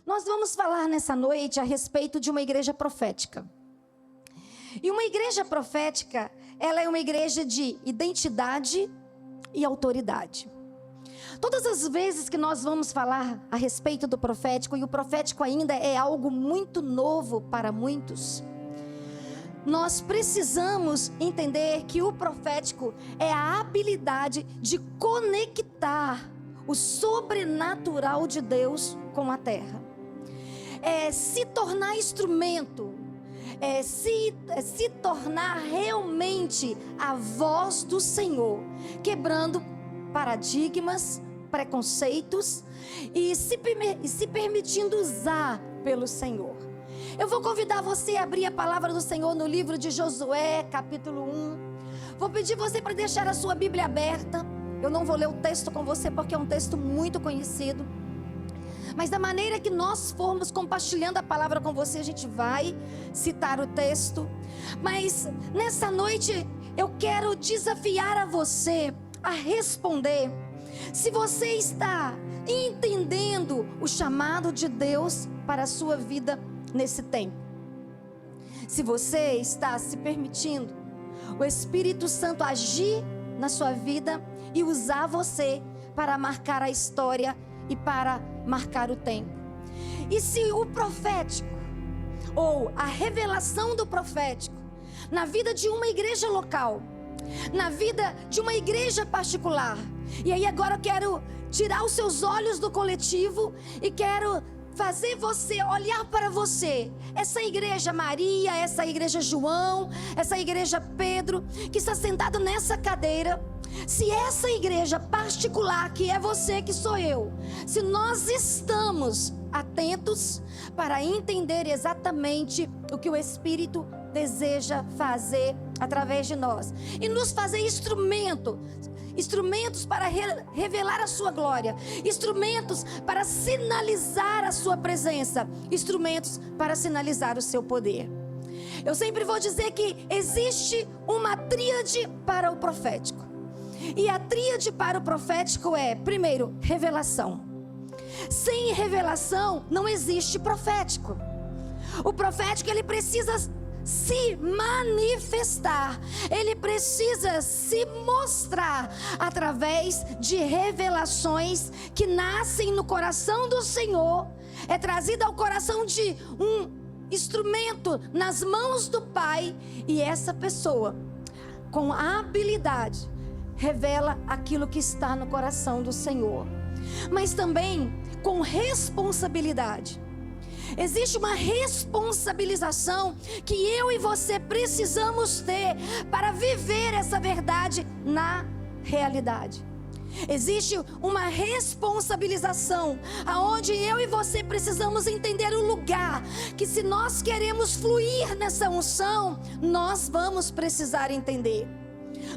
Nós vamos falar nessa noite a respeito de uma igreja profética. E uma igreja profética, ela é uma igreja de identidade e autoridade. Todas as vezes que nós vamos falar a respeito do profético, e o profético ainda é algo muito novo para muitos, nós precisamos entender que o profético é a habilidade de conectar o sobrenatural de Deus com a terra. É se tornar instrumento, se tornar realmente a voz do Senhor, quebrando paradigmas, preconceitos e se permitindo usar pelo Senhor. Eu vou convidar você a abrir a palavra do Senhor no livro de Josué, capítulo 1. Vou pedir você para deixar a sua Bíblia aberta. Eu não vou ler o texto com você porque é um texto muito conhecido. Mas da maneira que nós formos compartilhando a palavra com você, a gente vai citar o texto. Mas nessa noite eu quero desafiar a você a responder se você está entendendo o chamado de Deus para a sua vida nesse tempo. Se você está se permitindo o Espírito Santo agir na sua vida e usar você para marcar a história e para marcar o tempo. E se o profético ou a revelação do profético na vida de uma igreja local, na vida de uma igreja particular, e aí agora eu quero tirar os seus olhos do coletivo e quero fazer você olhar para você, essa igreja Maria, essa igreja João, essa igreja Pedro, que está sentado nessa cadeira. Se essa igreja particular, que é você, que sou eu, se nós estamos atentos para entender exatamente o que o Espírito deseja fazer através de nós e nos fazer instrumentos para revelar a sua glória, instrumentos para sinalizar a sua presença, instrumentos para sinalizar o seu poder. Eu sempre vou dizer que existe uma tríade para o profético. E a tríade para o profético é, primeiro, revelação. Sem revelação não existe profético. O profético, ele precisa se manifestar, ele precisa se mostrar através de revelações que nascem no coração do Senhor, é trazida ao coração de um instrumento nas mãos do Pai, e essa pessoa, com habilidade, revela aquilo que está no coração do Senhor, mas também com responsabilidade. Existe uma responsabilização que eu e você precisamos ter para viver essa verdade na realidade. Existe uma responsabilização aonde eu e você precisamos entender o lugar que, se nós queremos fluir nessa unção, nós vamos precisar entender.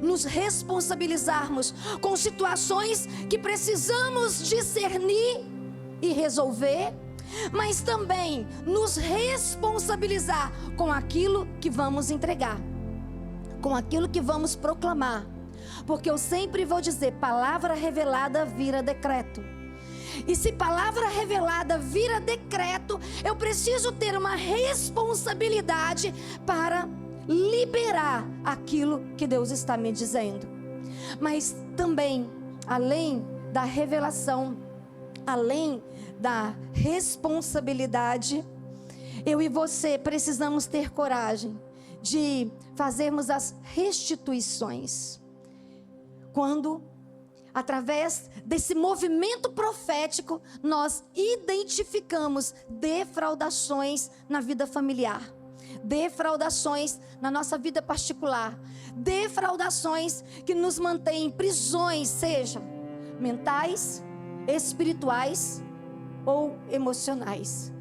Nos responsabilizarmos com situações que precisamos discernir e resolver, mas também nos responsabilizar com aquilo que vamos entregar, com aquilo que vamos proclamar. Porque eu sempre vou dizer, palavra revelada vira decreto. E se palavra revelada vira decreto, eu preciso ter uma responsabilidade para liberar aquilo que Deus está me dizendo. Mas também, além da revelação, além da responsabilidade, eu e você precisamos ter coragem de fazermos as restituições. Quando, através desse movimento profético, nós identificamos defraudações na vida familiar, defraudações na nossa vida particular, defraudações que nos mantêm em prisões, sejam mentais, espirituais ou emocionais.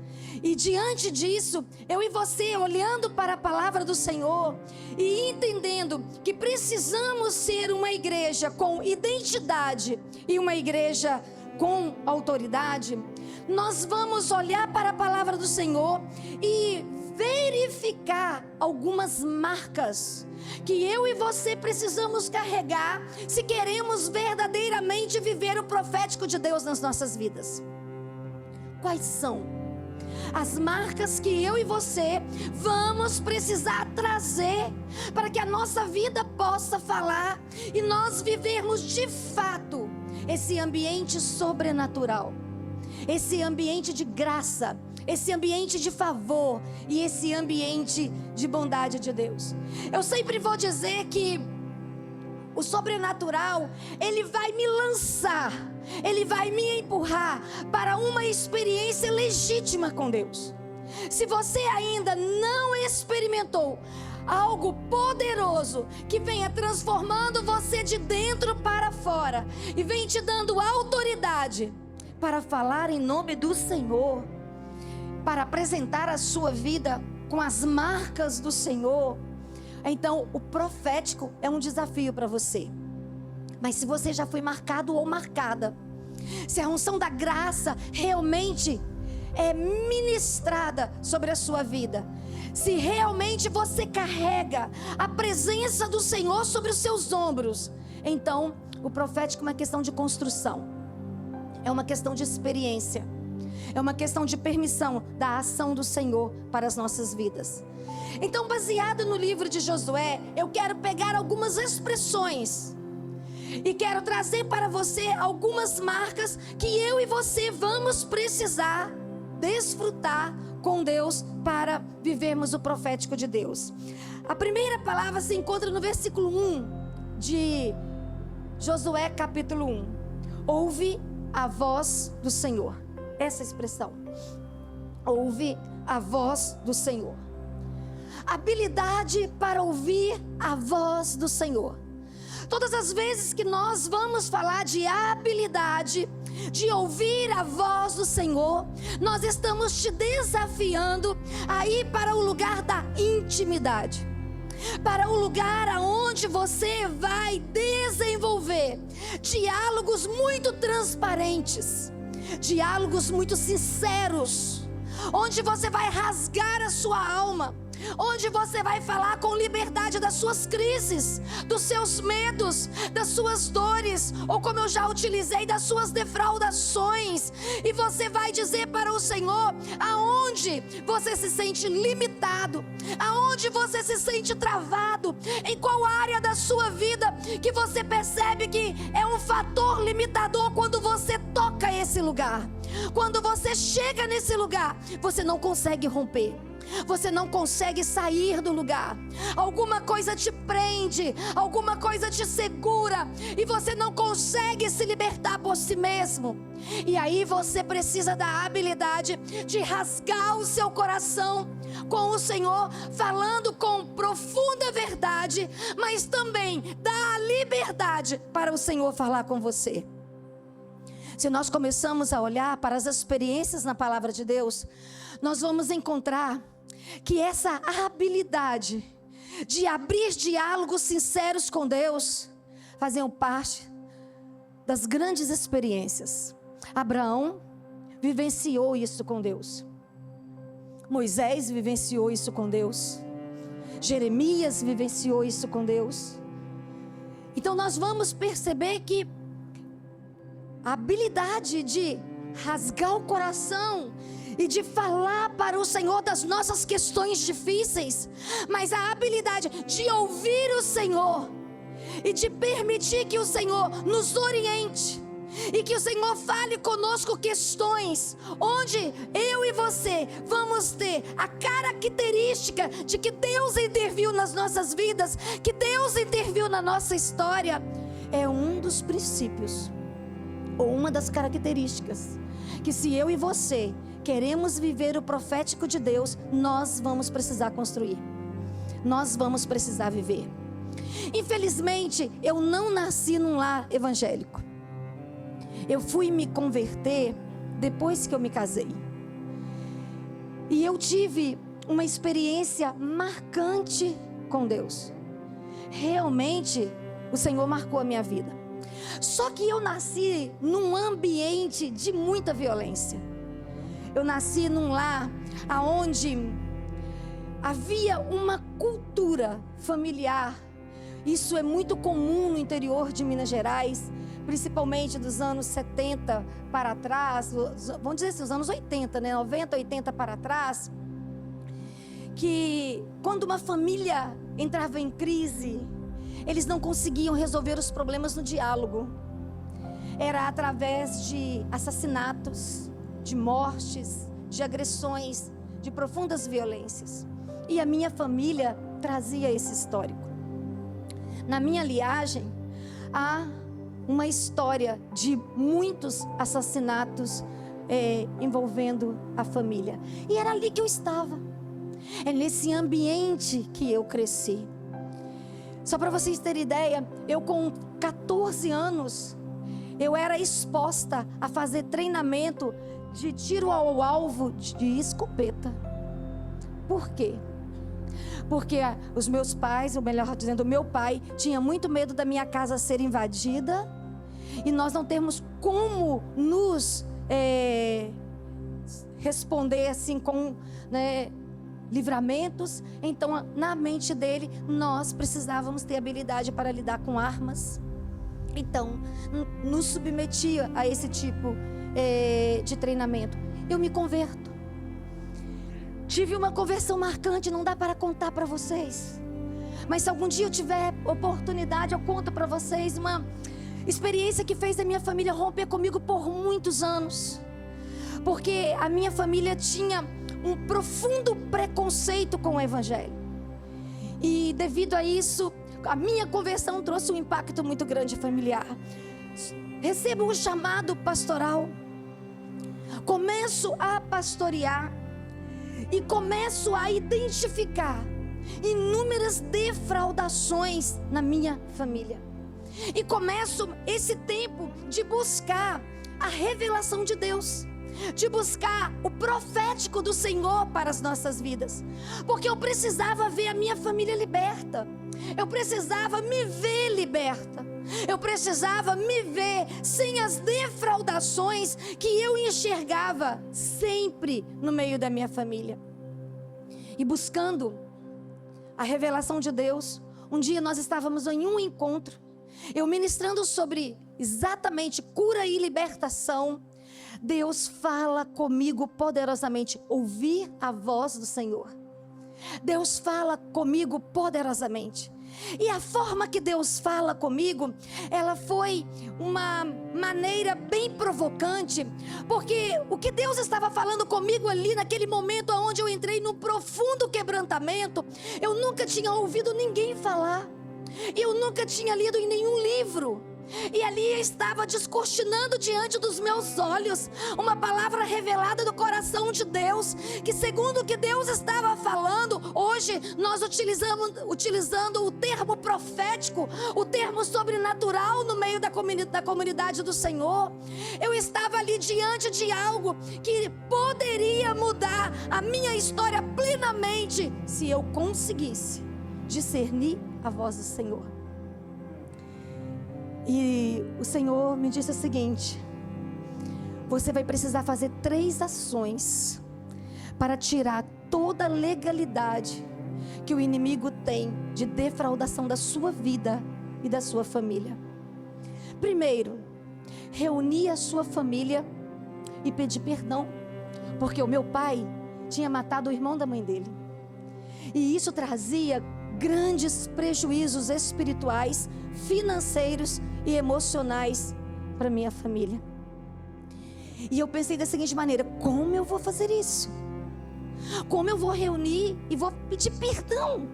E diante disso, eu e você, olhando para a palavra do Senhor e entendendo que precisamos ser uma igreja com identidade e uma igreja com autoridade, nós vamos olhar para a palavra do Senhor e verificar algumas marcas que eu e você precisamos carregar se queremos verdadeiramente viver o profético de Deus nas nossas vidas. Quais são? As marcas que eu e você vamos precisar trazer para que a nossa vida possa falar e nós vivermos de fato esse ambiente sobrenatural, esse ambiente de graça, esse ambiente de favor e esse ambiente de bondade de Deus. Eu sempre vou dizer que o sobrenatural, ele vai me lançar, ele vai me empurrar para uma experiência legítima com Deus. Se você ainda não experimentou algo poderoso que venha transformando você de dentro para fora e vem te dando autoridade para falar em nome do Senhor, para apresentar a sua vida com as marcas do Senhor, então o profético é um desafio para você. Mas se você já foi marcado ou marcada, se a unção da graça realmente é ministrada sobre a sua vida, se realmente você carrega a presença do Senhor sobre os seus ombros, então o profético é uma questão de construção, é uma questão de experiência, é uma questão de permissão da ação do Senhor para as nossas vidas. Então, baseado no livro de Josué, eu quero pegar algumas expressões e quero trazer para você algumas marcas que eu e você vamos precisar desfrutar com Deus para vivermos o profético de Deus. A primeira palavra se encontra no versículo 1 de Josué capítulo 1. Ouve a voz do Senhor. Essa expressão. Ouve a voz do Senhor. Habilidade para ouvir a voz do Senhor. Todas as vezes que nós vamos falar de habilidade de ouvir a voz do Senhor, nós estamos te desafiando a ir para o lugar da intimidade, para o lugar aonde você vai desenvolver diálogos muito transparentes, diálogos muito sinceros, onde você vai rasgar a sua alma, onde você vai falar com liberdade das suas crises, dos seus medos, das suas dores, ou como eu já utilizei, das suas defraudações, e você vai dizer para o Senhor aonde você se sente limitado, aonde você se sente travado, em qual área da sua vida que você percebe que é um fator limitador. Quando você toca esse lugar, quando você chega nesse lugar, você não consegue romper, você não consegue sair do lugar, alguma coisa te prende, alguma coisa te segura, e você não consegue se libertar por si mesmo. E aí você precisa da habilidade de rasgar o seu coração com o Senhor, falando com profunda verdade, mas também dá liberdade para o Senhor falar com você. Se nós começamos a olhar para as experiências na palavra de Deus, nós vamos encontrar que essa habilidade de abrir diálogos sinceros com Deus faziam parte das grandes experiências. Abraão vivenciou isso com Deus. Moisés vivenciou isso com Deus. Jeremias vivenciou isso com Deus. Então nós vamos perceber que a habilidade de rasgar o coração e de falar para o Senhor das nossas questões difíceis, mas a habilidade de ouvir o Senhor e de permitir que o Senhor nos oriente e que o Senhor fale conosco questões onde eu e você vamos ter a característica de que Deus interviu nas nossas vidas, que Deus interviu na nossa história. É um dos princípios, ou uma das características, que se eu e você queremos viver o profético de Deus, nós vamos precisar construir, nós vamos precisar viver. Infelizmente, eu não nasci num lar evangélico. Eu fui me converter depois que eu me casei. E eu tive uma experiência marcante com Deus. Realmente, o Senhor marcou a minha vida. Só que eu nasci num ambiente de muita violência. Eu nasci num lar onde havia uma cultura familiar. Isso é muito comum no interior de Minas Gerais, principalmente dos anos 70 para trás, vamos dizer assim, os anos 80, né? 90, 80 para trás, que quando uma família entrava em crise, eles não conseguiam resolver os problemas no diálogo. Era através de assassinatos, de mortes, de agressões, de profundas violências. E a minha família trazia esse histórico. Na minha linhagem, há uma história de muitos assassinatos envolvendo a família. E era ali que eu estava. É nesse ambiente que eu cresci. Só para vocês terem ideia, eu com 14 anos, eu era exposta a fazer treinamento de tiro ao alvo de escopeta. Por quê? Porque os meus pais, ou melhor dizendo, o meu pai, tinha muito medo da minha casa ser invadida e nós não termos como nos responder assim com, né, livramentos. Então, na mente dele, nós precisávamos ter habilidade para lidar com armas. Então, nos submetia a esse tipo de treinamento. Eu me converto. Tive uma conversão marcante, não dá para contar para vocês. Mas se algum dia eu tiver oportunidade, eu conto para vocês uma experiência que fez a minha família romper comigo por muitos anos. Porque a minha família tinha um profundo preconceito com o evangelho. E devido a isso, a minha conversão trouxe um impacto muito grande familiar. Recebo um chamado pastoral. Começo a pastorear. E começo a identificar inúmeras defraudações na minha família. E começo esse tempo de buscar a revelação de Deus, de buscar o profético do Senhor para as nossas vidas. Porque eu precisava ver a minha família liberta. Eu precisava me ver liberta. Eu precisava me ver sem as defraudações que eu enxergava sempre no meio da minha família. E buscando a revelação de Deus, um dia nós estávamos em um encontro, eu ministrando sobre exatamente cura e libertação. Deus fala comigo poderosamente, ouvir a voz do Senhor. Deus fala comigo poderosamente. E a forma que Deus fala comigo, ela foi uma maneira bem provocante, porque o que Deus estava falando comigo ali naquele momento onde eu entrei num profundo quebrantamento, eu nunca tinha ouvido ninguém falar, eu nunca tinha lido em nenhum livro. E ali estava descortinando diante dos meus olhos uma palavra revelada do coração de Deus, que segundo o que Deus estava falando, hoje nós utilizando o termo profético, o termo sobrenatural no meio da comunidade do Senhor. Eu estava ali diante de algo que poderia mudar a minha história plenamente, se eu conseguisse discernir a voz do Senhor. E o Senhor me disse o seguinte: você vai precisar fazer 3 ações para tirar toda a legalidade que o inimigo tem de defraudação da sua vida e da sua família. Primeiro, reunir a sua família e pedir perdão, porque o meu pai tinha matado o irmão da mãe dele. E isso trazia grandes prejuízos espirituais, financeiros e emocionais para minha família. E eu pensei da seguinte maneira: como eu vou fazer isso? Como eu vou reunir e vou pedir perdão?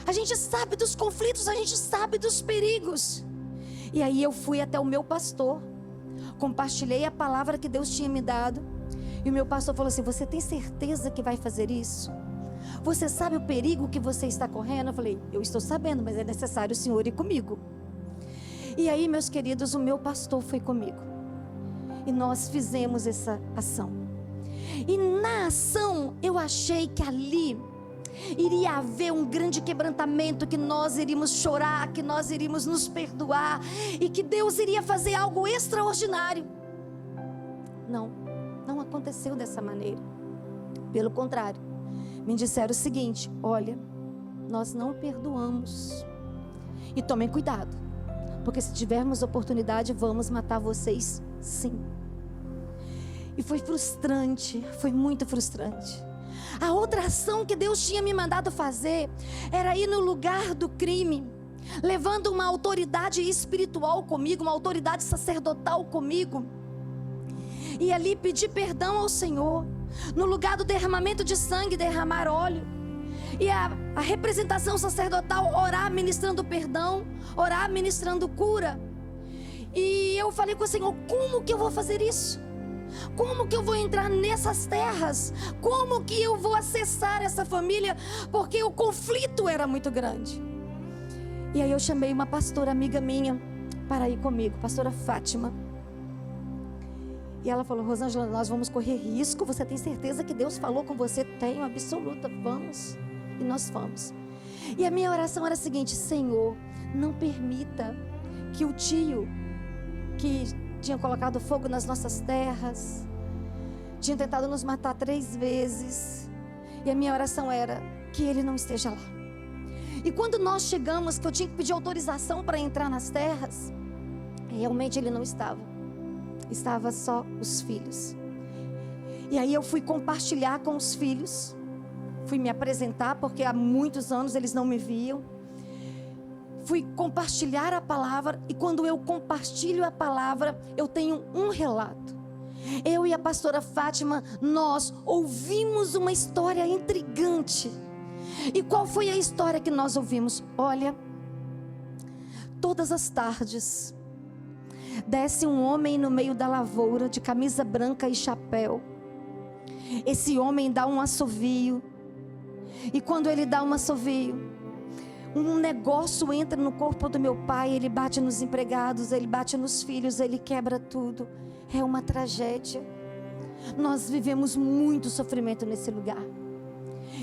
A gente sabe dos conflitos, a gente sabe dos perigos. E aí eu fui até o meu pastor, compartilhei a palavra que Deus tinha me dado, e o meu pastor falou assim: você tem certeza que vai fazer isso? Você sabe o perigo que você está correndo? Eu falei: eu estou sabendo, mas é necessário o Senhor ir comigo. E aí, meus queridos, o meu pastor foi comigo. E nós fizemos essa ação. E na ação, eu achei que ali iria haver um grande quebrantamento, que nós iríamos chorar, que nós iríamos nos perdoar, e que Deus iria fazer algo extraordinário. Não aconteceu dessa maneira. Pelo contrário, me disseram o seguinte: olha, nós não perdoamos. E tomem cuidado, porque se tivermos oportunidade, vamos matar vocês sim. E foi frustrante, foi muito frustrante. A outra ação que Deus tinha me mandado fazer era ir no lugar do crime, levando uma autoridade espiritual comigo, uma autoridade sacerdotal comigo, e ali pedir perdão ao Senhor. No lugar do derramamento de sangue, derramar óleo. E a representação sacerdotal, orar ministrando perdão, orar ministrando cura. E eu falei com o Senhor: como que eu vou fazer isso? Como que eu vou entrar nessas terras? Como que eu vou acessar essa família? Porque o conflito era muito grande. E aí eu chamei uma pastora amiga minha para ir comigo, pastora Fátima. E ela falou: Rosângela, nós vamos correr risco. Você tem certeza que Deus falou com você? Tenho, absoluta. Vamos. E nós fomos. E a minha oração era a seguinte: Senhor, não permita que o tio que tinha colocado fogo nas nossas terras, tinha tentado nos matar 3 vezes, e a minha oração era que ele não esteja lá. E quando nós chegamos, que eu tinha que pedir autorização para entrar nas terras, realmente ele não estava. Estava só os filhos. E aí eu fui compartilhar com os filhos, fui me apresentar, porque há muitos anos eles não me viam. Fui compartilhar a palavra, e quando eu compartilho a palavra, eu tenho um relato. Eu e a pastora Fátima, nós ouvimos uma história intrigante. E qual foi a história que nós ouvimos? Olha, todas as tardes desce um homem no meio da lavoura, de camisa branca e chapéu. Esse homem dá um assovio, e quando ele dá um assovio, um negócio entra no corpo do meu pai. Ele bate nos empregados, ele bate nos filhos, ele quebra tudo. É uma tragédia. Nós vivemos muito sofrimento nesse lugar.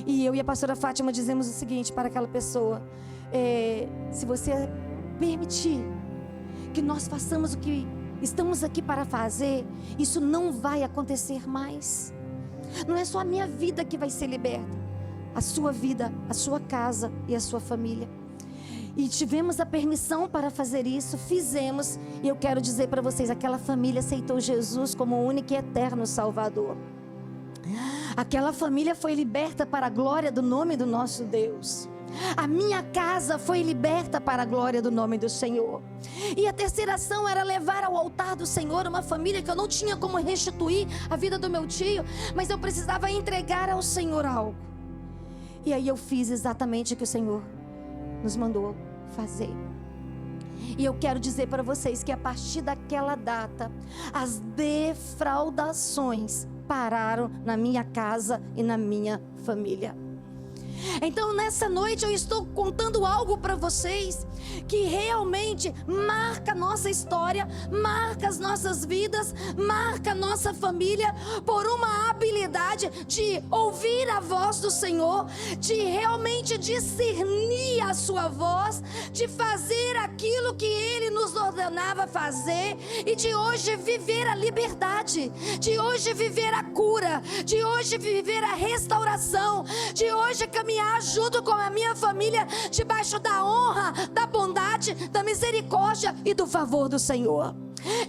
E eu e a pastora Fátima dizemos o seguinte para aquela pessoa: se você permitir que nós façamos o que estamos aqui para fazer, isso não vai acontecer mais. Não é só a minha vida que vai ser liberta, a sua vida, a sua casa e a sua família. E tivemos a permissão para fazer isso, fizemos. E eu quero dizer para vocês: aquela família aceitou Jesus como o único e eterno Salvador. Aquela família foi liberta para a glória do nome do nosso Deus. A minha casa foi liberta para a glória do nome do Senhor. E a terceira ação era levar ao altar do Senhor uma família que eu não tinha como restituir a vida do meu tio, mas eu precisava entregar ao Senhor algo. E aí eu fiz exatamente o que o Senhor nos mandou fazer. E eu quero dizer para vocês que a partir daquela data, as defraudações pararam na minha casa e na minha família. Então nessa noite eu estou contando algo para vocês que realmente marca a nossa história, marca as nossas vidas, marca a nossa família, por uma habilidade de ouvir a voz do Senhor, de realmente discernir a sua voz, de fazer aquilo que Ele nos ordenava fazer, e de hoje viver a liberdade, de hoje viver a cura, de hoje viver a restauração, de hoje caminhar junto com a minha família, debaixo da honra, da bondade, da misericórdia e do favor do Senhor.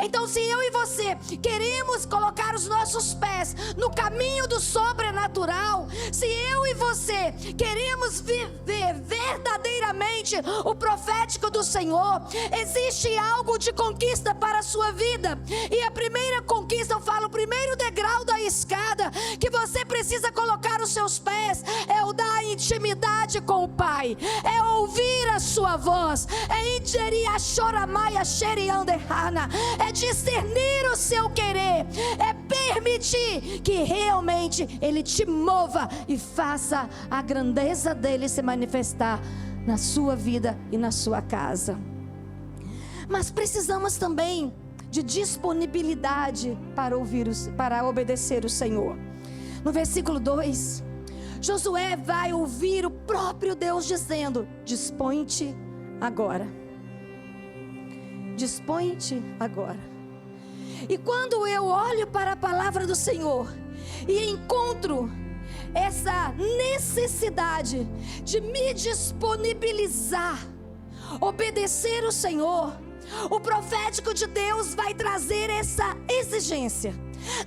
Então, se eu e você queremos colocar os nossos pés no caminho do sobrenatural, se eu e você queremos viver verdadeiramente o profético do Senhor, existe algo de conquista para a sua vida. E a primeira conquista, eu falo, o primeiro degrau da escada que você precisa colocar os seus pés é o da intimidade com o Pai, é ouvir a sua voz, é ingerir a choramaya xeriandehana, é discernir o seu querer, é permitir que realmente Ele te mova e faça a grandeza dEle se manifestar na sua vida e na sua casa. Mas precisamos também de disponibilidade para obedecer o Senhor. No versículo 2, Josué vai ouvir o próprio Deus dizendo: dispõe-te agora. Dispõe-te agora. E quando eu olho para a palavra do Senhor e encontro essa necessidade de me disponibilizar, obedecer o Senhor, O profético de Deus vai trazer essa exigência.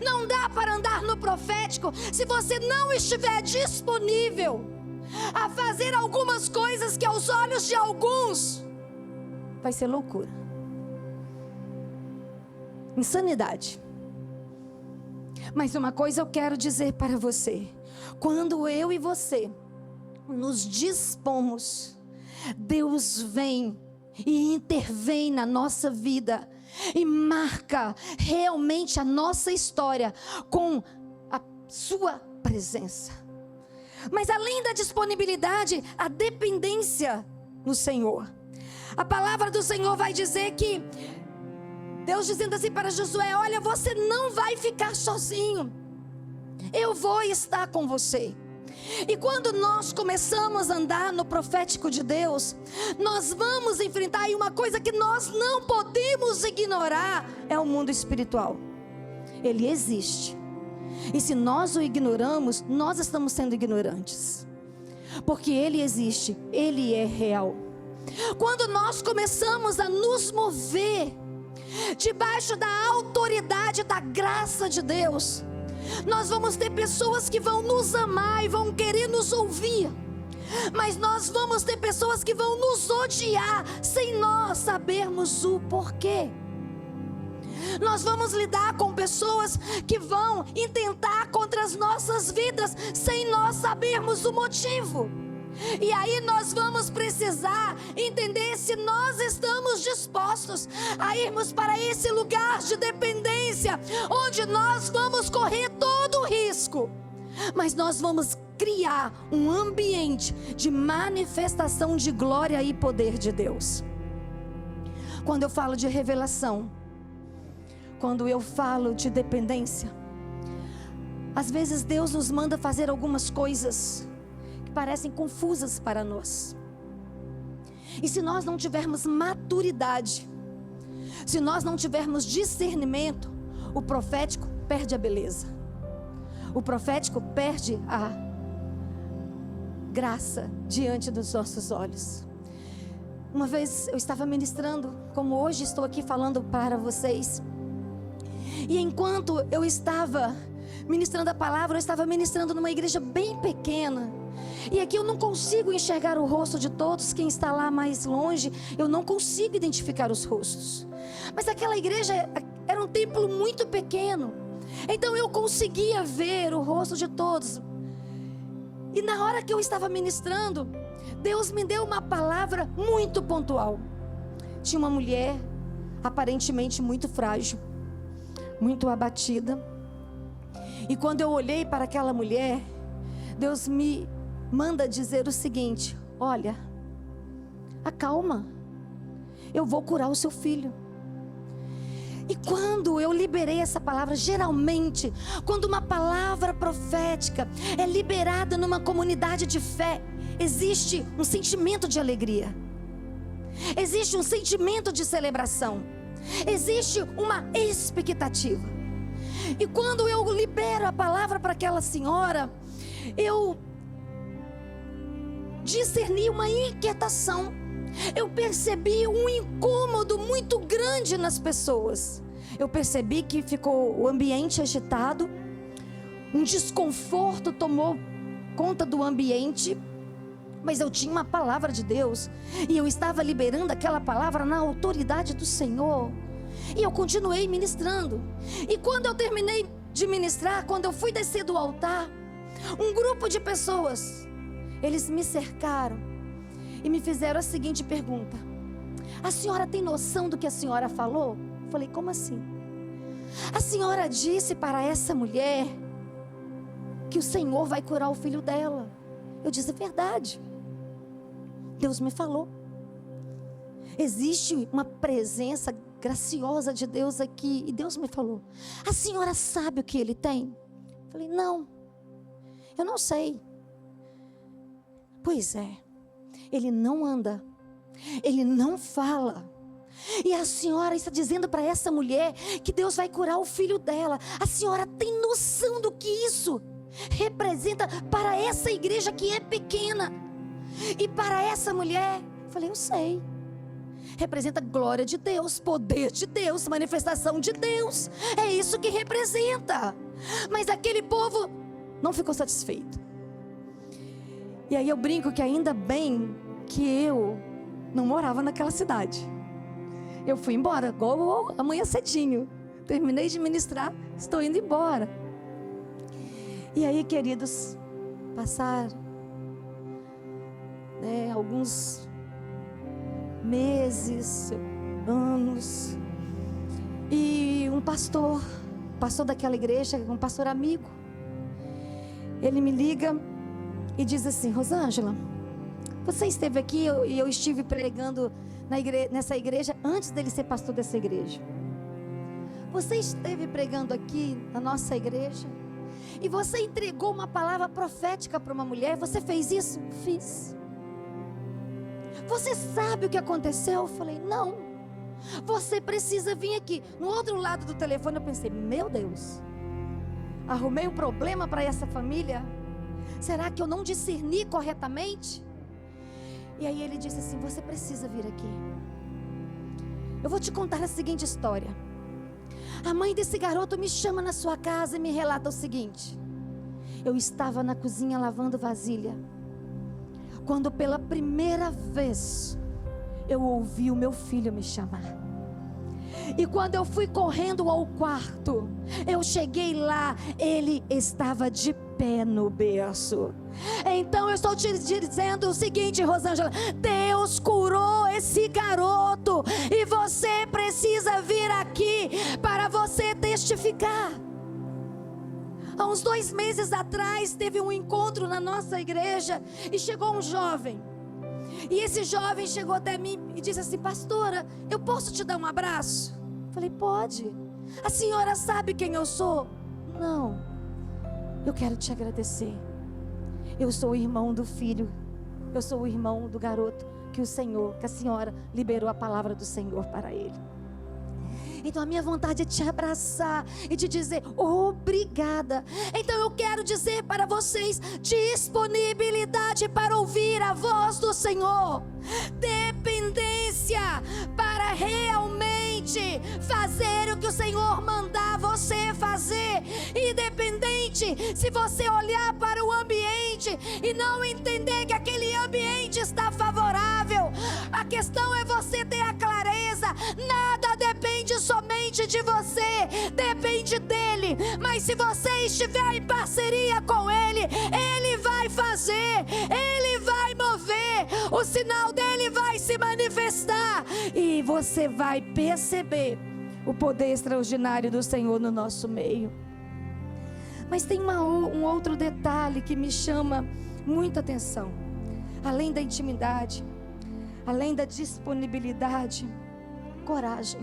Não dá para andar no profético se você não estiver disponível a fazer algumas coisas que aos olhos de alguns vai ser loucura, insanidade. Mas uma coisa eu quero dizer para você: quando eu e você nos dispomos, Deus vem e intervém na nossa vida e marca realmente a nossa história com a sua presença. Mas além da disponibilidade, a dependência no Senhor. A palavra do Senhor vai dizer que Deus dizendo assim para Josué: olha, você não vai ficar sozinho, eu vou estar com você. E quando nós começamos a andar no profético de Deus, nós vamos enfrentar, e uma coisa que nós não podemos ignorar é o mundo espiritual. Ele existe, e se nós o ignoramos, nós estamos sendo ignorantes, porque ele existe, ele é real. Quando nós começamos a nos mover debaixo da autoridade da graça de Deus, nós vamos ter pessoas que vão nos amar e vão querer nos ouvir, mas nós vamos ter pessoas que vão nos odiar sem nós sabermos o porquê. Nós vamos lidar com pessoas que vão intentar contra as nossas vidas sem nós sabermos o motivo. E aí nós vamos precisar entender se nós estamos dispostos a irmos para esse lugar de dependência, onde nós vamos correr todo o risco, mas nós vamos criar um ambiente de manifestação de glória e poder de Deus. Quando eu falo de revelação, quando eu falo de dependência, às vezes Deus nos manda fazer algumas coisas parecem confusas para nós. E se nós não tivermos maturidade, se nós não tivermos discernimento, o profético perde a beleza, o profético perde a graça diante dos nossos olhos. Uma vez eu estava ministrando, como hoje estou aqui falando para vocês, e enquanto eu estava ministrando a palavra, eu estava ministrando numa igreja bem pequena. E aqui eu não consigo enxergar o rosto de todos. Quem está lá mais longe, eu não consigo identificar os rostos. Mas aquela igreja era um templo muito pequeno, então eu conseguia ver o rosto de todos. E na hora que eu estava ministrando, Deus me deu uma palavra muito pontual. Tinha uma mulher, aparentemente muito frágil, muito abatida. E quando eu olhei para aquela mulher, Deus me manda dizer o seguinte: olha, acalma, eu vou curar o seu filho. E quando eu liberei essa palavra, geralmente, quando uma palavra profética é liberada numa comunidade de fé, existe um sentimento de alegria, existe um sentimento de celebração, existe uma expectativa. E quando eu libero a palavra para aquela senhora, eu discerni uma inquietação, eu percebi um incômodo muito grande nas pessoas. Eu percebi que ficou o ambiente agitado, um desconforto tomou conta do ambiente, mas eu tinha uma palavra de Deus, e eu estava liberando aquela palavra na autoridade do Senhor, e eu continuei ministrando. E quando eu terminei de ministrar, quando eu fui descer do altar, um grupo de pessoas, eles me cercaram e me fizeram a seguinte pergunta: a senhora tem noção do que a senhora falou? Eu falei: como assim? A senhora disse para essa mulher que o Senhor vai curar o filho dela. Eu disse: é verdade, Deus me falou. Existe uma presença graciosa de Deus aqui, e Deus me falou: a senhora sabe o que ele tem? Eu falei: não, eu não sei. Pois é, ele não anda, ele não fala, e a senhora está dizendo para essa mulher que Deus vai curar o filho dela. A senhora tem noção do que isso representa para essa igreja que é pequena e para essa mulher? Eu falei: eu sei. representa glória de Deus, poder de Deus, manifestação de Deus. É isso que representa. Mas aquele povo não ficou satisfeito. E aí eu brinco que ainda bem que eu não morava naquela cidade. Eu fui embora, igual amanhã cedinho. Terminei de ministrar, estou indo embora. E aí, queridos, passaram alguns meses, anos, e um pastor daquela igreja, um pastor amigo, ele me liga e diz assim: Rosângela, você esteve aqui e eu estive pregando nessa igreja antes dele ser pastor dessa igreja. Você esteve pregando aqui na nossa igreja e você entregou uma palavra profética para uma mulher. Você fez isso? Fiz. Você sabe o que aconteceu? Eu falei: não. Você precisa vir aqui. No outro lado do telefone eu pensei: meu Deus, arrumei um problema para essa família? Será que eu não discerni corretamente? E aí ele disse assim: você precisa vir aqui. Eu vou te contar a seguinte história. A mãe desse garoto me chama na sua casa e me relata o seguinte: eu estava na cozinha lavando vasilha, quando pela primeira vez eu ouvi o meu filho me chamar. E quando eu fui correndo ao quarto, eu cheguei lá, ele estava de pé no berço. Então eu estou te dizendo o seguinte, Rosângela: Deus curou esse garoto e você precisa vir aqui para você testificar. Há uns 2 meses atrás teve um encontro na nossa igreja e chegou um jovem. E esse jovem chegou até mim e disse assim: pastora, eu posso te dar um abraço? Falei: pode. A senhora sabe quem eu sou? Não. Eu quero te agradecer. Eu sou o irmão do filho. Eu sou o irmão do garoto que a senhora liberou a palavra do Senhor para ele. Então a minha vontade é te abraçar e te dizer obrigada. Então eu quero dizer para vocês: disponibilidade para ouvir a voz do Senhor, dependência para realmente fazer o que o Senhor mandar você fazer. Independente se você olhar para o ambiente e não entender que aquele ambiente está favorável, a questão é você ter a clareza. Nada depende somente de você, depende dele. Mas se você estiver em parceria com ele, ele vai fazer, ele vai mover, o sinal dele vai se manifestar e você vai perceber o poder extraordinário do Senhor no nosso meio. Mas tem um outro detalhe que me chama muita atenção. Além da intimidade, além da disponibilidade, coragem.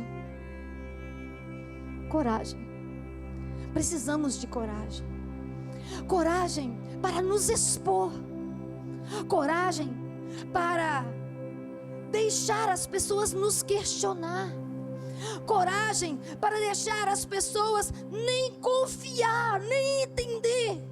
Coragem. Precisamos de coragem. Coragem para nos expor. Coragem para deixar as pessoas nos questionar. Coragem para deixar as pessoas nem confiar, nem entender.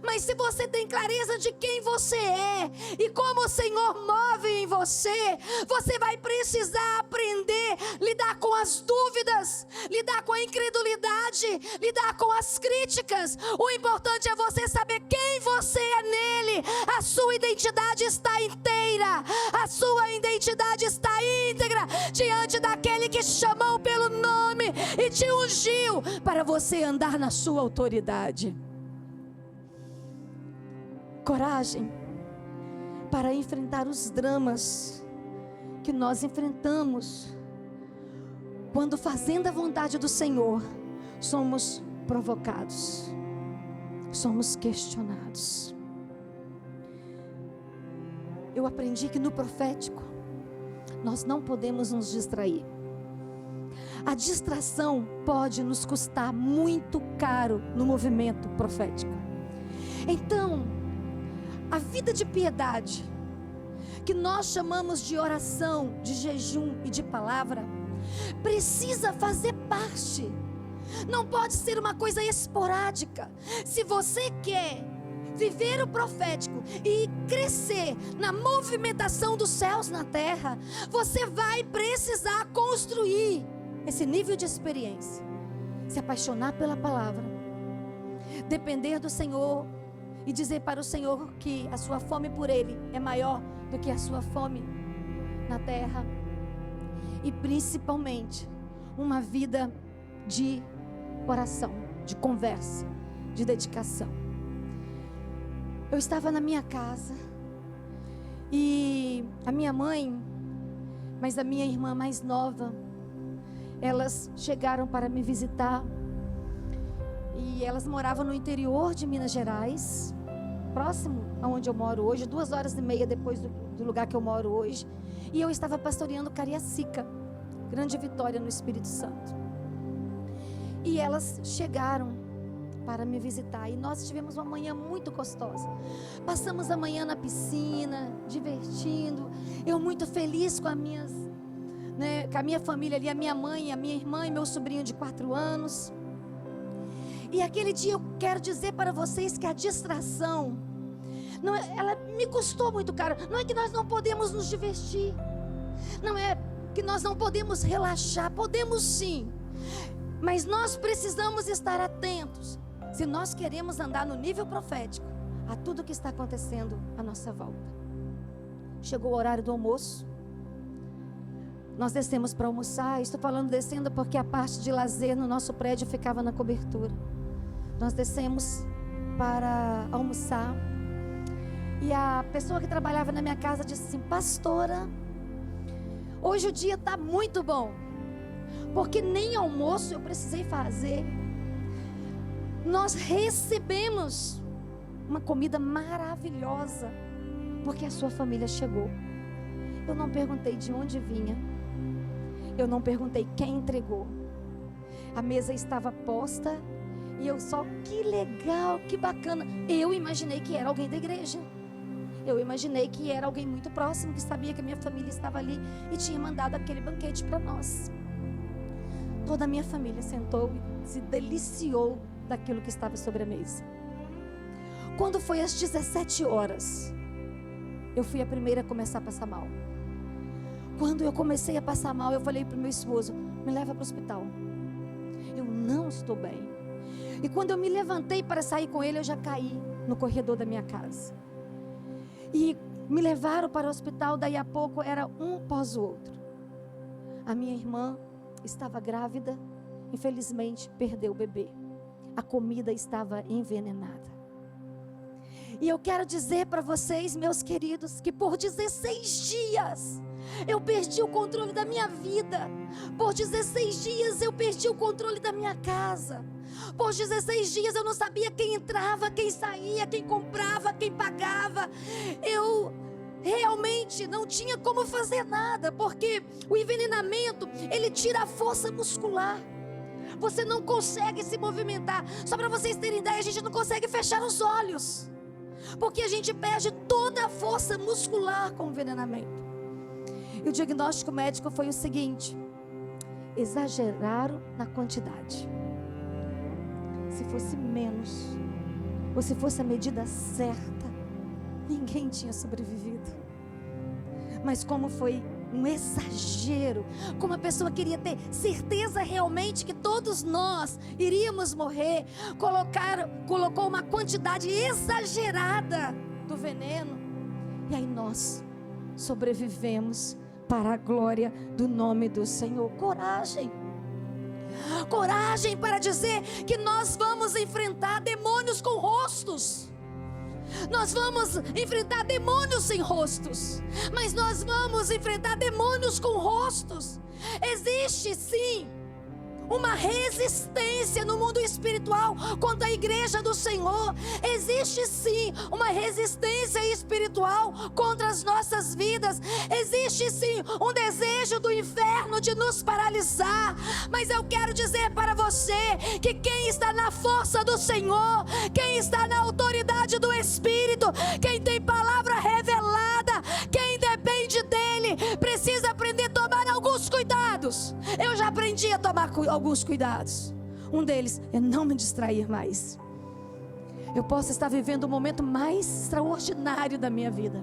Mas se você tem clareza de quem você é e como o Senhor move em você, você vai precisar aprender a lidar com as dúvidas, lidar com a incredulidade, lidar com as críticas. O importante é você saber quem você é nele. A sua identidade está inteira, a sua identidade está íntegra diante daquele que te chamou pelo nome e te ungiu para você andar na sua autoridade. Coragem para enfrentar os dramas que nós enfrentamos quando, fazendo a vontade do Senhor, somos provocados, somos questionados. Eu aprendi que no profético nós não podemos nos distrair. A distração pode nos custar muito caro no movimento profético. Então, a vida de piedade, que nós chamamos de oração, de jejum e de palavra, precisa fazer parte. Não pode ser uma coisa esporádica. Se você quer viver o profético e crescer na movimentação dos céus na terra, você vai precisar construir esse nível de experiência, se apaixonar pela palavra, depender do Senhor e dizer para o Senhor que a sua fome por Ele é maior do que a sua fome na terra, e principalmente uma vida de oração, de conversa, de dedicação. Eu estava na minha casa e a minha mãe, mas a minha irmã mais nova, elas chegaram para me visitar e elas moravam no interior de Minas Gerais, próximo aonde eu moro hoje, 2h30 depois do lugar que eu moro hoje, e eu estava pastoreando Cariacica, Grande Vitória no Espírito Santo. E elas chegaram para me visitar, e nós tivemos uma manhã muito gostosa. Passamos a manhã na piscina, divertindo, eu muito feliz com a minha família ali, a minha mãe, a minha irmã e meu sobrinho de 4 anos. E aquele dia eu quero dizer para vocês que a distração, ela me custou muito caro. Não é que nós não podemos nos divertir, não é que nós não podemos relaxar, podemos sim, mas nós precisamos estar atentos, se nós queremos andar no nível profético, a tudo que está acontecendo à nossa volta. Chegou o horário do almoço, nós descemos para almoçar. Estou falando descendo porque a parte de lazer no nosso prédio ficava na cobertura. Nós descemos para almoçar, e a pessoa que trabalhava na minha casa disse assim: pastora, hoje o dia está muito bom, porque nem almoço eu precisei fazer. Nós recebemos uma comida maravilhosa, porque a sua família chegou. Eu não perguntei de onde vinha, eu não perguntei quem entregou. A mesa estava posta e eu só, que legal, que bacana. Eu imaginei que era alguém da igreja. Eu imaginei que era alguém muito próximo, que sabia que a minha família estava ali e tinha mandado aquele banquete para nós. Toda a minha família sentou e se deliciou daquilo que estava sobre a mesa. Quando foi às 17 horas, eu fui a primeira a começar a passar mal. Quando eu comecei a passar mal, eu falei para o meu esposo: me leva para o hospital, eu não estou bem. E quando eu me levantei para sair com ele, eu já caí no corredor da minha casa. E me levaram para o hospital. Daí a pouco era um após o outro. A minha irmã estava grávida, infelizmente perdeu o bebê. A comida estava envenenada. E eu quero dizer para vocês, meus queridos, que por 16 dias eu perdi o controle da minha vida. Por 16 dias eu perdi o controle da minha casa. Por 16 dias eu não sabia quem entrava, quem saía, quem comprava, quem pagava. Eu realmente não tinha como fazer nada, porque o envenenamento, ele tira a força muscular. Você não consegue se movimentar. Só para vocês terem ideia, a gente não consegue fechar os olhos, porque a gente perde toda a força muscular com o envenenamento. E o diagnóstico médico foi o seguinte: exageraram na quantidade. Se fosse menos, ou se fosse a medida certa, ninguém tinha sobrevivido. Mas como foi um exagero, como a pessoa queria ter certeza realmente que todos nós iríamos morrer, colocou uma quantidade exagerada do veneno, e aí nós sobrevivemos para a glória do nome do Senhor. Coragem, coragem para dizer que nós vamos enfrentar demônios com rostos. Nós vamos enfrentar demônios sem rostos, mas nós vamos enfrentar demônios com rostos. Existe sim uma resistência no mundo espiritual contra a igreja do Senhor. Existe sim uma resistência espiritual contra as nossas vidas. Existe sim um desejo do inferno de nos paralisar. Mas eu quero dizer para você que quem está na força do Senhor, quem está na autoridade do Espírito, quem tem palavra revelada, quem depende dele, precisa aprender a tomar alguns cuidados. Eu já aprendi a tomar alguns cuidados. Um deles é não me distrair mais. Eu posso estar vivendo o momento mais extraordinário da minha vida.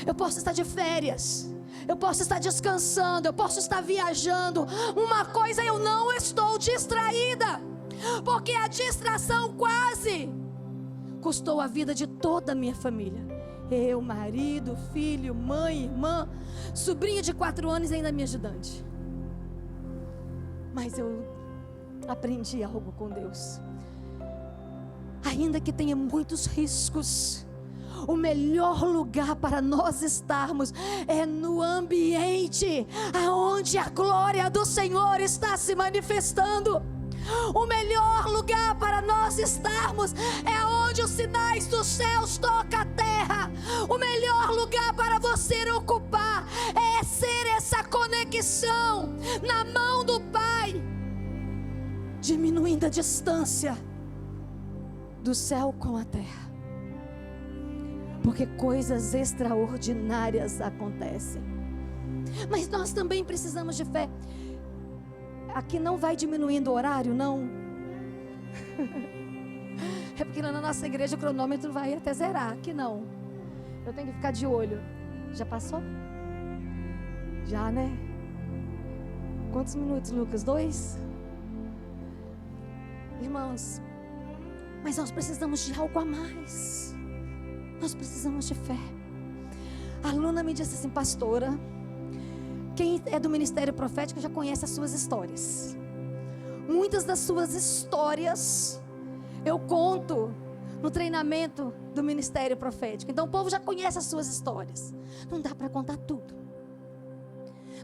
Eu posso estar de férias. Eu posso estar descansando. Eu posso estar viajando. Uma coisa, eu não estou distraída. Porque a distração quase custou a vida de toda a minha família. Eu, marido, filho, mãe, irmã, sobrinha de 4 anos e ainda minha ajudante. Mas eu aprendi algo com Deus. Ainda que tenha muitos riscos, o melhor lugar para nós estarmos é no ambiente aonde a glória do Senhor está se manifestando. O melhor lugar para nós estarmos é onde os sinais dos céus tocam a terra. O melhor lugar para você ocupar é ser essa conexão na mão do Pai, diminuindo a distância do céu com a terra. Porque coisas extraordinárias acontecem. Mas nós também precisamos de fé. Aqui não vai diminuindo o horário, não. É porque lá na nossa igreja o cronômetro vai até zerar. Aqui não. Eu tenho que ficar de olho. Já passou? Já, né? Quantos minutos, Lucas? 2? Irmãos, mas nós precisamos de algo a mais. Nós precisamos de fé. A aluna me disse assim: pastora, quem é do ministério profético já conhece as suas histórias. Muitas das suas histórias eu conto no treinamento do ministério profético. Então o povo já conhece as suas histórias. Não dá para contar tudo,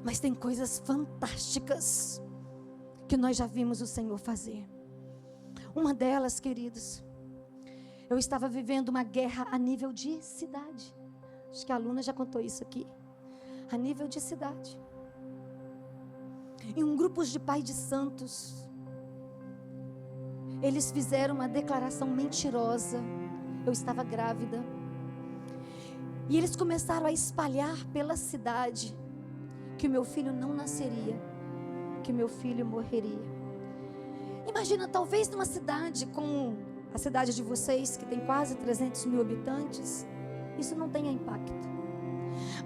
mas tem coisas fantásticas que nós já vimos o Senhor fazer. Uma delas, queridos, eu estava vivendo uma guerra a nível de cidade. Acho que a aluna já contou isso aqui. A nível de cidade. Em um grupo de pais de santos, eles fizeram uma declaração mentirosa. Eu estava grávida. E eles começaram a espalhar pela cidade que o meu filho não nasceria, que o meu filho morreria. Imagina, talvez numa cidade como a cidade de vocês, que tem quase 300 mil habitantes, isso não tenha impacto.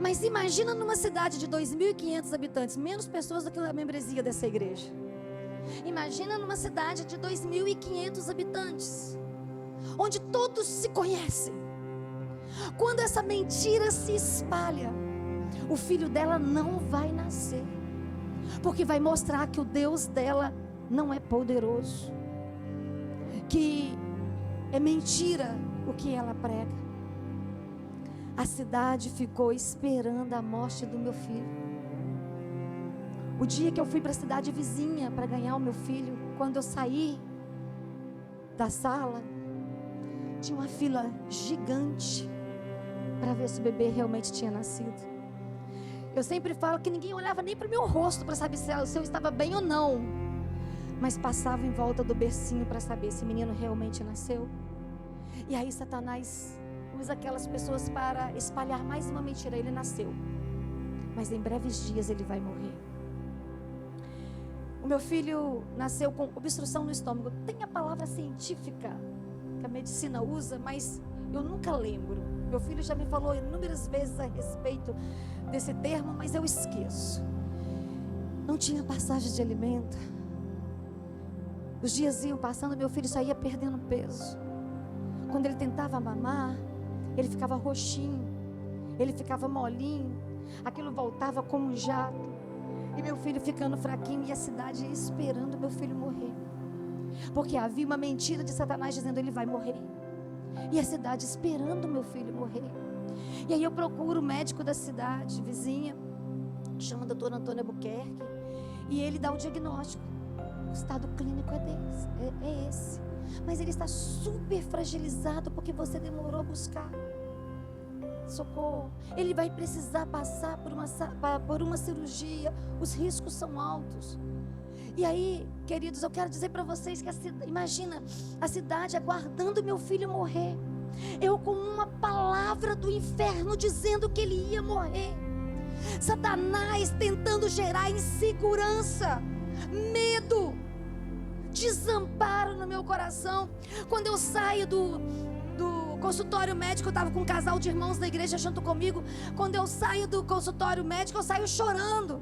Mas imagina numa cidade de 2.500 habitantes, menos pessoas do que a membresia dessa igreja. Imagina numa cidade de 2.500 habitantes, onde todos se conhecem. Quando essa mentira se espalha, o filho dela não vai nascer, porque vai mostrar que o Deus dela não é poderoso, que é mentira o que ela prega. A cidade ficou esperando a morte do meu filho. O dia que eu fui para a cidade vizinha para ganhar o meu filho, quando eu saí da sala, tinha uma fila gigante para ver se o bebê realmente tinha nascido. Eu sempre falo que ninguém olhava nem para o meu rosto para saber se eu estava bem ou não, mas passava em volta do bercinho para saber se o menino realmente nasceu. E aí Satanás usa aquelas pessoas para espalhar mais uma mentira. Ele nasceu, mas em breves dias ele vai morrer. O meu filho nasceu com obstrução no estômago. Tem a palavra científica que a medicina usa, mas eu nunca lembro. Meu filho já me falou inúmeras vezes a respeito desse termo, mas eu esqueço. Não tinha passagem de alimento. Os dias iam passando, meu filho só ia perdendo peso. Quando ele tentava mamar, ele ficava roxinho, ele ficava molinho, aquilo voltava como um jato, e meu filho ficando fraquinho, e a cidade esperando meu filho morrer, porque havia uma mentira de Satanás dizendo: ele vai morrer, e a cidade esperando meu filho morrer. E aí eu procuro o médico da cidade vizinha, chama Dr. Antônio Albuquerque, e ele dá o diagnóstico. O estado clínico é esse, mas ele está super fragilizado porque você demorou a buscar socorro. Ele vai precisar passar por uma cirurgia. Os riscos são altos. E aí, queridos, eu quero dizer para vocês que imagina a cidade aguardando meu filho morrer, eu com uma palavra do inferno dizendo que ele ia morrer, Satanás tentando gerar insegurança, medo, desamparo no meu coração. Quando eu saio do consultório médico, eu estava com um casal de irmãos da igreja junto comigo. Quando eu saio do consultório médico, eu saio chorando.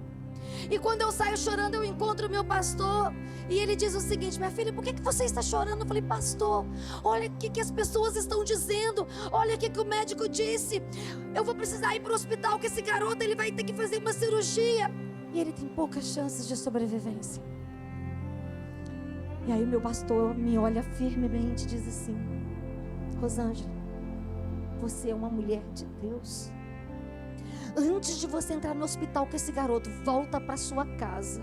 E quando eu saio chorando, eu encontro o meu pastor. E ele diz o seguinte: minha filha, por que você está chorando? Eu falei: pastor, olha o que as pessoas estão dizendo. Olha o que o médico disse. Eu vou precisar ir para o hospital, que esse garoto ele vai ter que fazer uma cirurgia. E ele tem poucas chances de sobrevivência. E aí o meu pastor me olha firmemente e diz assim: Rosângela, você é uma mulher de Deus. Antes de você entrar no hospital com esse garoto, volta para sua casa,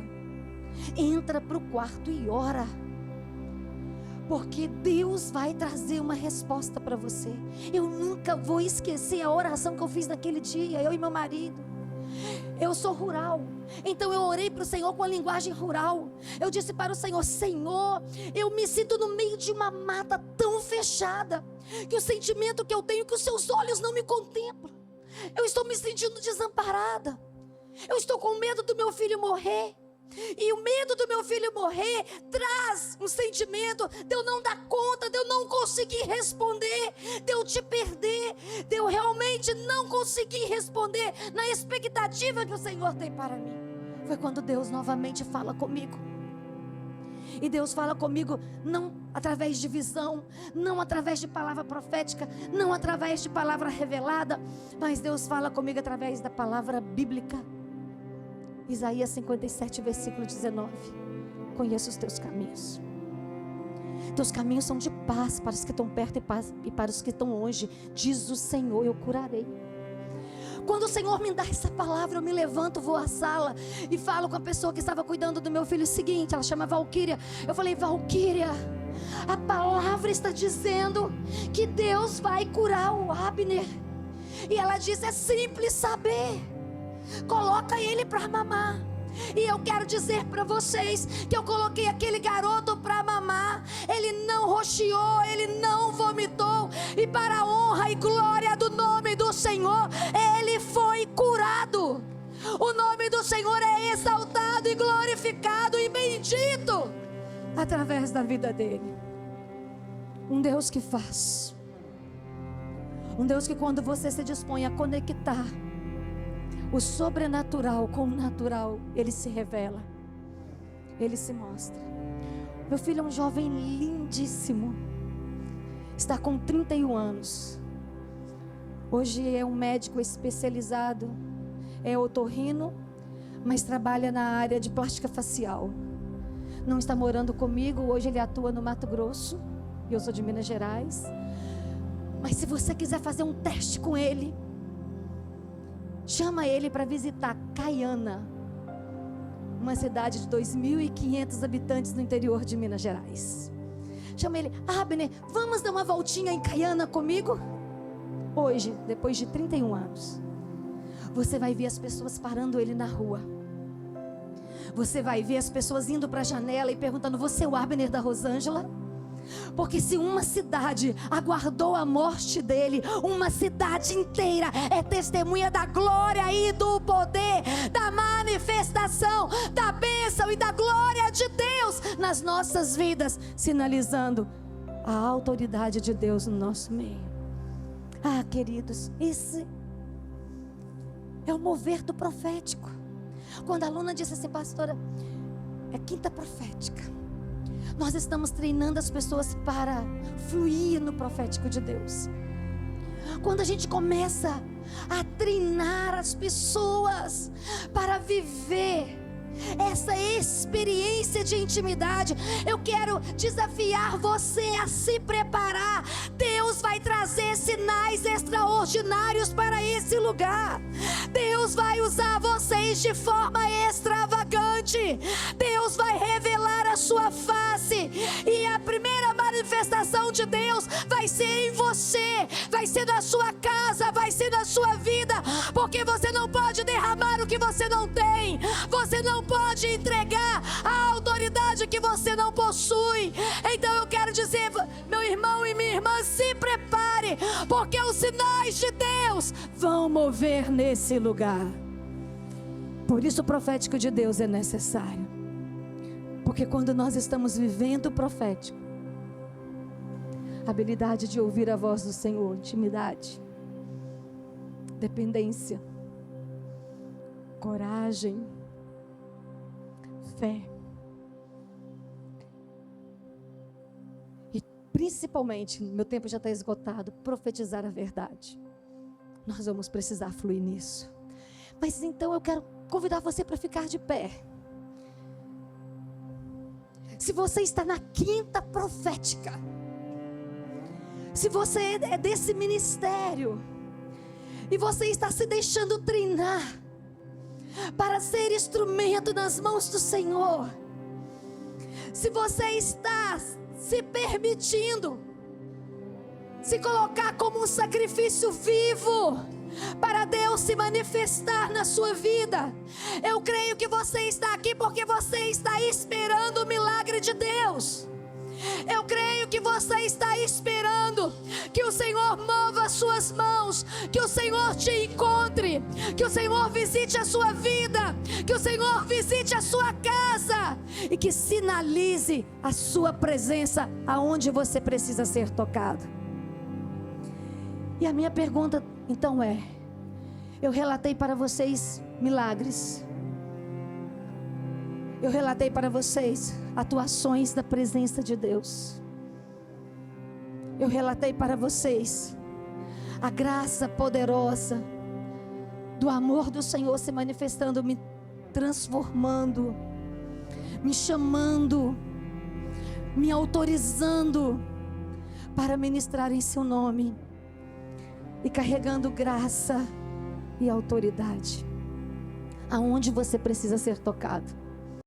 entra para o quarto e ora, porque Deus vai trazer uma resposta para você. Eu nunca vou esquecer a oração que eu fiz naquele dia, eu e meu marido. Eu sou rural, então eu orei para o Senhor com a linguagem rural. Eu disse para o Senhor: Senhor, eu me sinto no meio de uma mata tão fechada, que o sentimento que eu tenho é que os seus olhos não me contemplam. Eu estou me sentindo desamparada. Eu estou com medo do meu filho morrer. E o medo do meu filho morrer traz um sentimento de eu não dar conta, de eu não conseguir responder, de eu te perder, de eu realmente não conseguir responder na expectativa que o Senhor tem para mim. Foi quando Deus novamente fala comigo. E Deus fala comigo não através de visão, não através de palavra profética, não através de palavra revelada, mas Deus fala comigo através da palavra bíblica. Isaías 57, versículo 19. Conheço os teus caminhos. Teus caminhos são de paz para os que estão perto e para os que estão longe. Diz o Senhor: eu curarei. Quando o Senhor me dá essa palavra, eu me levanto, vou à sala e falo com a pessoa que estava cuidando do meu filho o seguinte, ela chama Valquíria. Eu falei: Valquíria, a palavra está dizendo que Deus vai curar o Abner. E ela disse: é simples saber, coloca ele para mamar. E eu quero dizer para vocês que eu coloquei aquele garoto para mamar. Ele não roxeou, ele não vomitou. E para a honra e glória do nome do Senhor, ele foi curado. O nome do Senhor é exaltado e glorificado e bendito através da vida dele. Um Deus que faz. Um Deus que, quando você se dispõe a conectar o sobrenatural com o natural, ele se revela, ele se mostra. Meu filho é um jovem lindíssimo, está com 31 anos. Hoje é um médico especializado, é otorrino, mas trabalha na área de plástica facial. Não está morando comigo, hoje ele atua no Mato Grosso, e eu sou de Minas Gerais. Mas se você quiser fazer um teste com ele, chama ele para visitar Caiana, uma cidade de 2.500 habitantes no interior de Minas Gerais. Chama ele: Abner, vamos dar uma voltinha em Caiana comigo? Hoje, depois de 31 anos, você vai ver as pessoas parando ele na rua. Você vai ver as pessoas indo para a janela e perguntando: você é o Abner da Rosângela? Porque se uma cidade aguardou a morte dele, uma cidade inteira é testemunha da glória e do poder, da manifestação, da bênção e da glória de Deus nas nossas vidas, sinalizando a autoridade de Deus no nosso meio. Ah, queridos, esse é o mover do profético. Quando a aluna disse assim: pastora, é quinta profética, nós estamos treinando as pessoas para fluir no profético de Deus. Quando a gente começa a treinar as pessoas para viver essa experiência de intimidade, eu quero desafiar você a se preparar. Deus vai trazer sinais extraordinários para esse lugar. Deus vai usar vocês de forma extravagante. Deus vai revelar a sua face, e a primeira manifestação de Deus vai ser em você, vai ser na sua casa, vai ser na sua vida, porque você não pode derramar o que você não tem. Você não pode entregar a autoridade que você não possui. Então eu quero dizer, meu irmão e minha irmã, se prepare, porque os sinais de Deus vão mover nesse lugar. Por isso o profético de Deus é necessário. Porque quando nós estamos vivendo o profético, habilidade de ouvir a voz do Senhor, intimidade, dependência, coragem, fé. E principalmente, meu tempo já está esgotado, profetizar a verdade. Nós vamos precisar fluir nisso. Mas então eu quero convidar você para ficar de pé. Se você está na quinta profética, se você é desse ministério, e você está se deixando treinar para ser instrumento nas mãos do Senhor, se você está se permitindo se colocar como um sacrifício vivo para Deus se manifestar na sua vida, eu creio que você está aqui porque você está esperando o milagre de Deus. Eu creio que você está esperando que o Senhor mova as suas mãos, que o Senhor te encontre, que o Senhor visite a sua vida, que o Senhor visite a sua casa e que sinalize a sua presença aonde você precisa ser tocado. E a minha pergunta então é: eu relatei para vocês milagres, eu relatei para vocês atuações da presença de Deus, eu relatei para vocês a graça poderosa do amor do Senhor se manifestando, me transformando, me chamando, me autorizando para ministrar em seu nome e carregando graça e autoridade aonde você precisa ser tocado.